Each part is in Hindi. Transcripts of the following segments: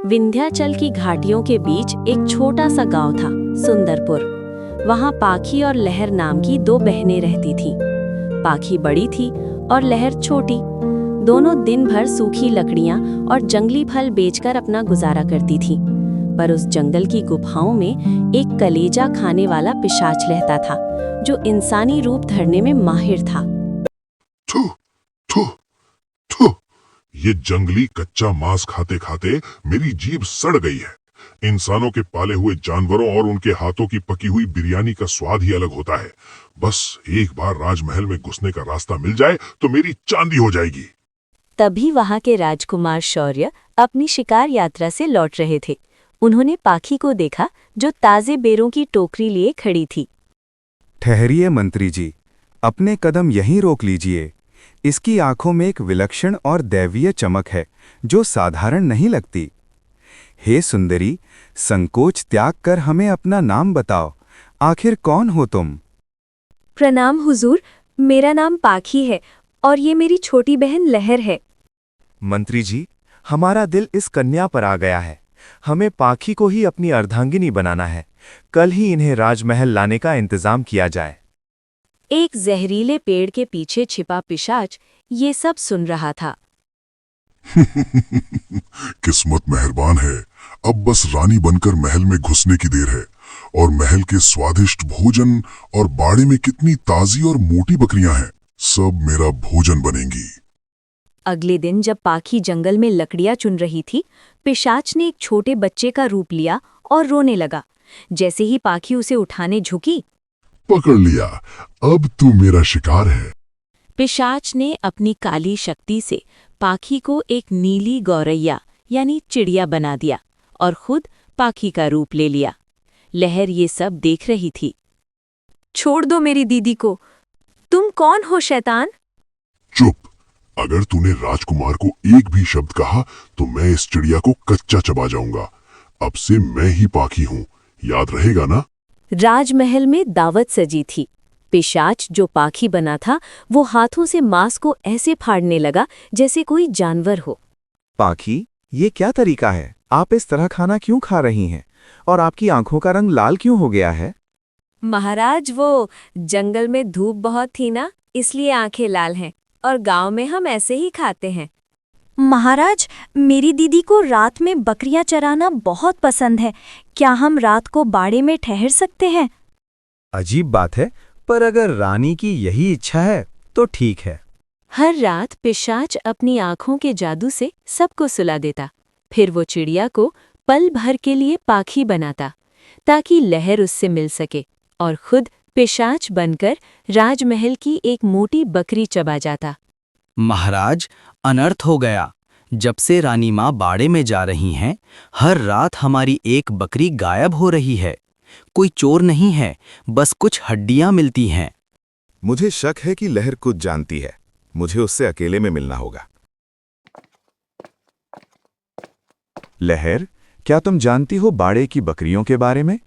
विंध्याचल की घाटियों के बीच एक छोटा सा गांव था, सुंदरपुर। वहां पाखी और लहर नाम की दो बहनें रहती थीं। पाखी बड़ी थी और लहर छोटी। दोनों दिन भर सूखी लकड़ियां और जंगली फल बेचकर अपना गुजारा करती थीं। पर उस जंगल की गुफाओं में एक कलेजा खाने वाला पिशाच रहता था, जो इंसानी रूप धरने में माहिर था। थू, थू, थू। ये जंगली कच्चा मांस खाते खाते मेरी जीभ सड़ गई है। इंसानों के पाले हुए जानवरों और उनके हाथों की पकी हुई बिरयानी का स्वाद ही अलग होता है। बस एक बार राजमहल में घुसने का रास्ता मिल जाए तो मेरी चांदी हो जाएगी। तभी वहां के राजकुमार शौर्य अपनी शिकार यात्रा से लौट रहे थे। उन्होंने पाखी को देखा, जो ताजे बेरों की टोकरी लिए खड़ी थी। ठहरिए मंत्री जी, अपने कदम यहीं रोक लीजिए। इसकी आंखों में एक विलक्षण और दैवीय चमक है, जो साधारण नहीं लगती। हे सुंदरी, संकोच त्याग कर हमें अपना नाम बताओ। आखिर कौन हो तुम? प्रणाम हुजूर, मेरा नाम पाखी है और ये मेरी छोटी बहन लहर है। मंत्री जी, हमारा दिल इस कन्या पर आ गया है। हमें पाखी को ही अपनी अर्धांगिनी बनाना है। कल ही इन्हें राजमहल लाने का इंतजाम किया जाए। एक जहरीले पेड़ के पीछे छिपा पिशाच ये सब सुन रहा था। किस्मत मेहरबान है। अब बस रानी बनकर महल में घुसने की देर है। और महल के स्वादिष्ट भोजन और बाड़े में कितनी ताजी और मोटी बकरियां हैं, सब मेरा भोजन बनेंगी। अगले दिन जब पाखी जंगल में लकड़ियां चुन रही थी, पिशाच ने एक छोटे बच्चे का रूप लिया और रोने लगा। जैसे ही पाखी उसे उठाने झुकी, पकड़ लिया, अब तू मेरा शिकार है। पिशाच ने अपनी काली शक्ति से पाखी को एक नीली गौरैया यानी चिड़िया बना दिया और खुद पाखी का रूप ले लिया। लहर ये सब देख रही थी। छोड़ दो मेरी दीदी को। तुम कौन हो शैतान? चुप। अगर तूने राजकुमार को एक भी शब्द कहा तो मैं इस चिड़िया को कच्चा चबा जाऊंगा। अब से मैं ही पाखी हूँ, याद रहेगा ना? राजमहल में दावत सजी थी। पिशाच जो पाखी बना था, वो हाथों से मांस को ऐसे फाड़ने लगा जैसे कोई जानवर हो। पाखी, ये क्या तरीका है? आप इस तरह खाना क्यों खा रही हैं? और आपकी आंखों का रंग लाल क्यों हो गया है? महाराज, वो जंगल में धूप बहुत थी ना, इसलिए आंखें लाल हैं। और गांव में हम ऐसे ही खाते हैं। महाराज, मेरी दीदी को रात में बकरियां चराना बहुत पसंद है। क्या हम रात को बाड़े में ठहर सकते हैं? अजीब बात है, पर अगर रानी की यही इच्छा है तो ठीक है। हर रात पिशाच अपनी आंखों के जादू से सबको सुला देता। फिर वो चिड़िया को पल भर के लिए पाखी बनाता, ताकि लहर उससे मिल सके, और खुद पिशाच बनकर राजमहल की एक मोटी बकरी चबा जाता। महाराज, अनर्थ हो गया। जब से रानी माँ बाड़े में जा रही हैं, हर रात हमारी एक बकरी गायब हो रही है। कोई चोर नहीं है, बस कुछ हड्डियां मिलती हैं। मुझे शक है कि लहर कुछ जानती है। मुझे उससे अकेले में मिलना होगा। लहर, क्या तुम जानती हो बाड़े की बकरियों के बारे में?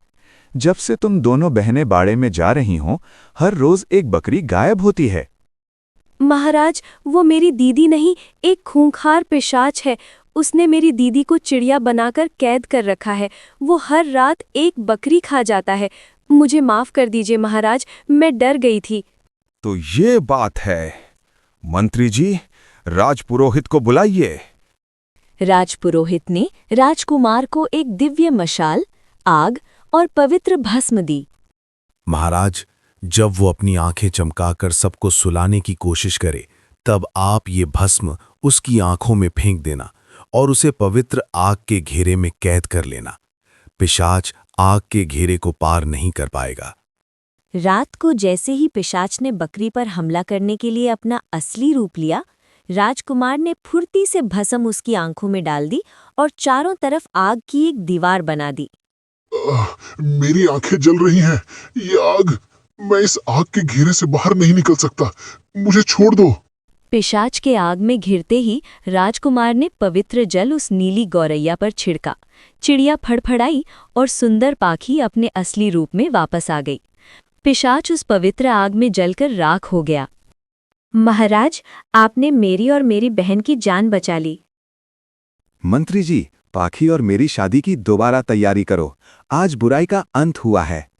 जब से तुम दोनों बहनें बाड़े में जा रही हों, हर रोज एक बकरी गायब होती है। महाराज, वो मेरी दीदी नहीं, एक खूंखार पिशाच है। उसने मेरी दीदी को चिड़िया बनाकर कैद कर रखा है। वो हर रात एक बकरी खा जाता है। मुझे माफ कर दीजिए महाराज, मैं डर गई थी। तो ये बात है। मंत्री जी, राजपुरोहित को बुलाइए। राजपुरोहित ने राजकुमार को एक दिव्य मशाल, आग और पवित्र भस्म दी। महाराज, जब वो अपनी आंखें चमकाकर सबको सुलाने की कोशिश करे, तब आप ये भस्म उसकी आंखों में फेंक देना और उसे पवित्र आग के घेरे में कैद कर लेना। पिशाच आग के घेरे को पार नहीं कर पाएगा। रात को जैसे ही पिशाच ने बकरी पर हमला करने के लिए अपना असली रूप लिया, राजकुमार ने फुर्ती से भस्म उसकी आंखों में डाल दी और चारों तरफ आग की एक दीवार बना दी। मेरी आंखें जल रही हैं। ये आग, मैं इस आग के घेरे से बाहर नहीं निकल सकता। मुझे छोड़ दो। पिशाच के आग में घिरते ही राजकुमार ने पवित्र जल उस नीली गौरैया पर छिड़का। चिड़िया फड़फड़ाई और सुंदर पाखी अपने असली रूप में वापस आ गई। पिशाच उस पवित्र आग में जलकर राख हो गया। महाराज, आपने मेरी और मेरी बहन की जान बचा ली। मंत्री जी, पाखी और मेरी शादी की दोबारा तैयारी करो। आज बुराई का अंत हुआ है।